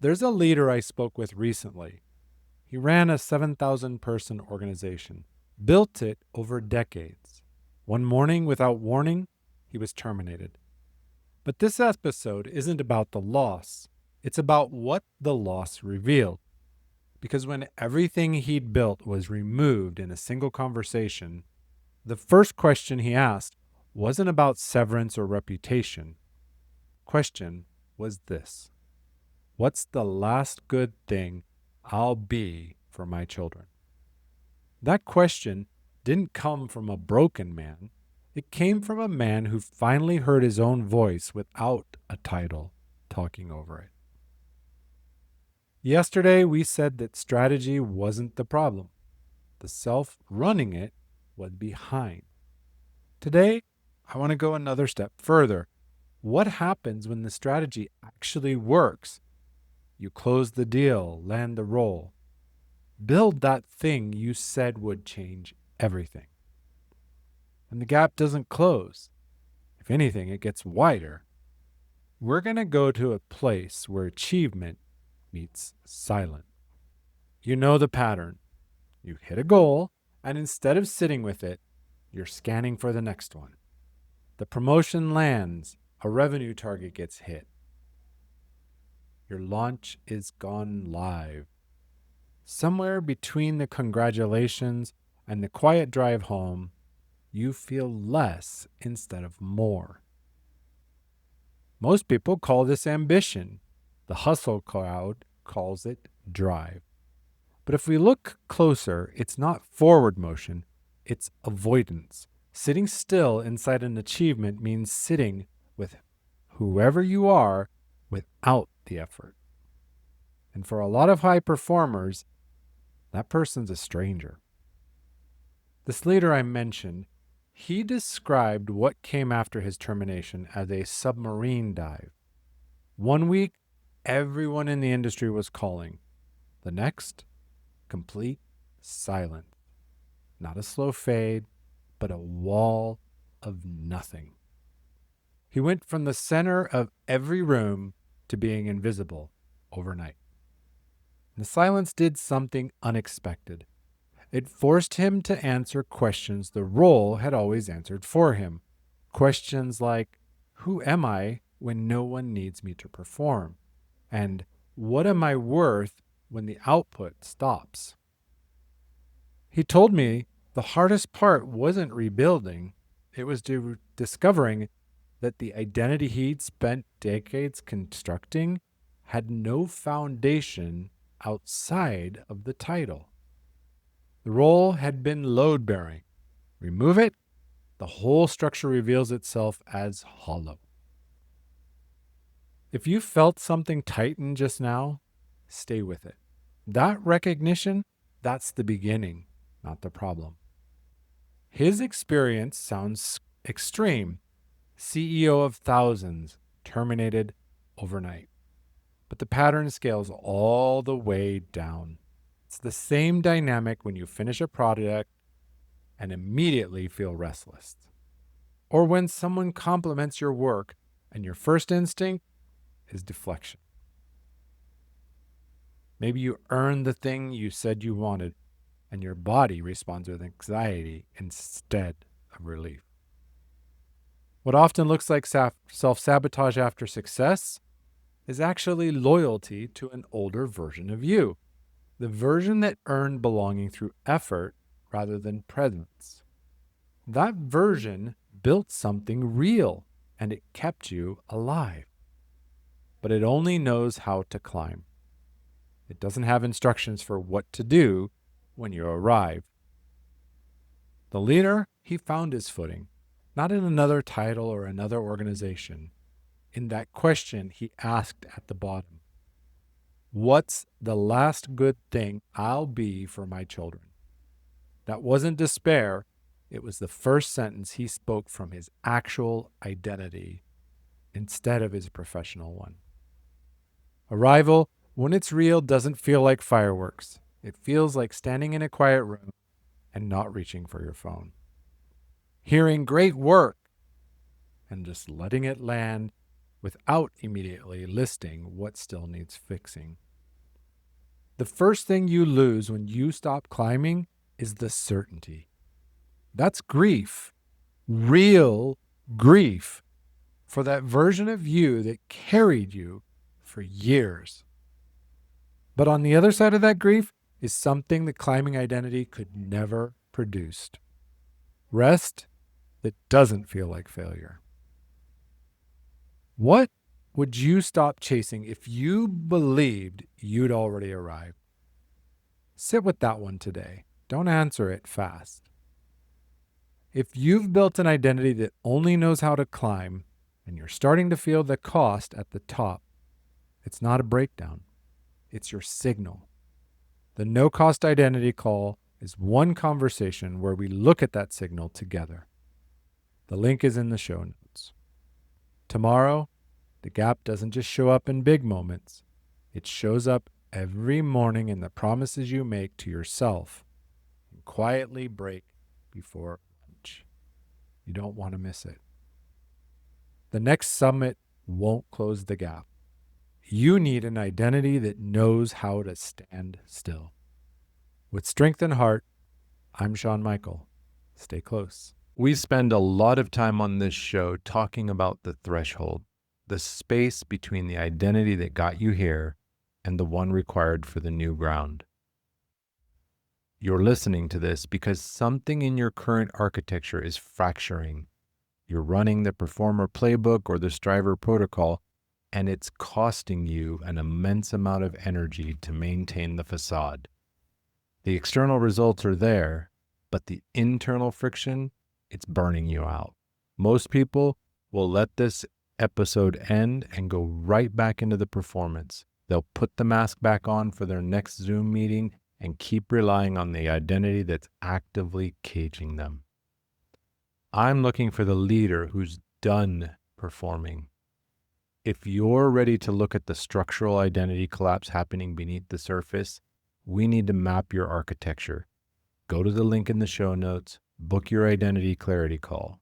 There's a leader I spoke with recently. He ran a 7,000 person organization, built it over decades. One morning, without warning, he was terminated. But this episode isn't about the loss, it's about what the loss revealed. Because when everything he'd built was removed in a single conversation, the first question he asked wasn't about severance or reputation. Question was this: what's the last good thing I'll be for my children? That question didn't come from a broken man. It came from a man who finally heard his own voice without a title talking over it. Yesterday, we said that strategy wasn't the problem. The self running it was behind. Today, I want to go another step further. What happens when the strategy actually works? You close the deal, land the role, build that thing you said would change everything. And the gap doesn't close. If anything, it gets wider. We're going to go to a place where achievement meets silence. You know the pattern. You hit a goal, and instead of sitting with it, you're scanning for the next one. The promotion lands, a revenue target gets hit. Your launch is gone live. Somewhere between the congratulations and the quiet drive home, you feel less instead of more. Most people call this ambition. The hustle crowd calls it drive. But if we look closer, it's not forward motion, it's avoidance. Sitting still inside an achievement means sitting with whoever you are without the effort. And for a lot of high performers, that person's a stranger. This leader I mentioned, he described what came after his termination as a submarine dive. 1 week, everyone in the industry was calling. The next, complete silence. Not a slow fade, but a wall of nothing. He went from the center of every room to being invisible overnight. The silence did something unexpected. It forced him to answer questions the role had always answered for him. Questions like, who am I when no one needs me to perform? And what am I worth when the output stops? He told me the hardest part wasn't rebuilding, it was discovering that the identity he'd spent decades constructing had no foundation outside of the title. The role had been load-bearing. Remove it, the whole structure reveals itself as hollow. If you felt something tighten just now, stay with it. That recognition, that's the beginning, not the problem. His experience sounds extreme. CEO of thousands, terminated overnight. But the pattern scales all the way down. It's the same dynamic when you finish a project and immediately feel restless. Or when someone compliments your work and your first instinct is deflection. Maybe you earned the thing you said you wanted and your body responds with anxiety instead of relief. What often looks like self-sabotage after success is actually loyalty to an older version of you, the version that earned belonging through effort rather than presence. That version built something real, and it kept you alive. But it only knows how to climb. It doesn't have instructions for what to do when you arrive. The leader, he found his footing, not in another title or another organization. In that question he asked at the bottom, what's the last good thing I'll be for my children? That wasn't despair. It was the first sentence he spoke from his actual identity instead of his professional one. Arrival, when it's real, doesn't feel like fireworks. It feels like standing in a quiet room and not reaching for your phone. Hearing great work and just letting it land without immediately listing what still needs fixing. The first thing you lose when you stop climbing is the certainty. That's grief, real grief, for that version of you that carried you for years. But on the other side of that grief is something the climbing identity could never produce: rest that doesn't feel like failure. What would you stop chasing if you believed you'd already arrived? Sit with that one today. Don't answer it fast. If you've built an identity that only knows how to climb and you're starting to feel the cost at the top, it's not a breakdown. It's your signal. The no-cost identity call is one conversation where we look at that signal together. The link is in the show notes. Tomorrow, the gap doesn't just show up in big moments. It shows up every morning in the promises you make to yourself and quietly break before lunch. You don't want to miss it. The next summit won't close the gap. You need an identity that knows how to stand still. With strength and heart, I'm Sean Michael. Stay close. We spend a lot of time on this show talking about the threshold, the space between the identity that got you here and the one required for the new ground. You're listening to this because something in your current architecture is fracturing. You're running the performer playbook or the striver protocol, and it's costing you an immense amount of energy to maintain the facade. The external results are there, but the internal friction, it's burning you out. Most people will let this episode end and go right back into the performance. They'll put the mask back on for their next Zoom meeting and keep relying on the identity that's actively caging them. I'm looking for the leader who's done performing. If you're ready to look at the structural identity collapse happening beneath the surface, we need to map your architecture. Go to the link in the show notes, book your identity clarity call.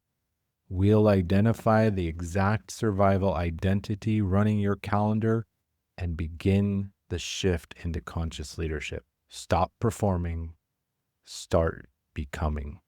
We'll identify the exact survival identity running your calendar and begin the shift into conscious leadership. Stop performing, start becoming.